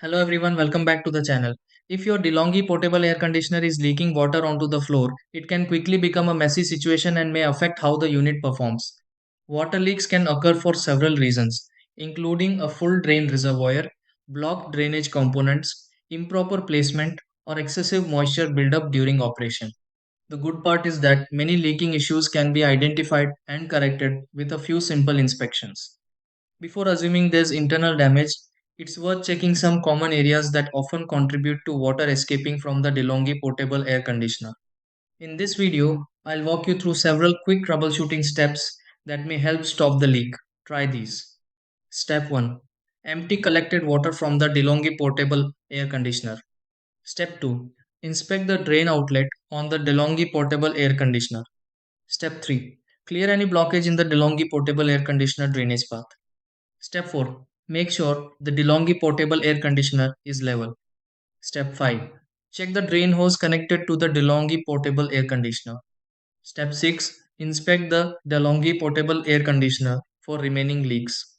Hello everyone, welcome back to the channel. If your DeLonghi portable air conditioner is leaking water onto the floor, it can quickly become a messy situation and may affect how the unit performs. Water leaks can occur for several reasons, including a full drain reservoir, blocked drainage components, improper placement, or excessive moisture buildup during operation. The good part is that many leaking issues can be identified and corrected with a few simple inspections. Before assuming there's internal damage, it's worth checking some common areas that often contribute to water escaping from the DeLonghi portable air conditioner. In this video, I'll walk you through several quick troubleshooting steps that may help stop the leak. Try these. Step 1. Empty collected water from the DeLonghi portable air conditioner. Step 2. Inspect the drain outlet on the DeLonghi portable air conditioner. Step 3. Clear any blockage in the DeLonghi portable air conditioner drainage path. Step 4. Make sure the DeLonghi portable air conditioner is level. Step 5. Check the drain hose connected to the DeLonghi portable air conditioner. Step 6. Inspect the DeLonghi portable air conditioner for remaining leaks.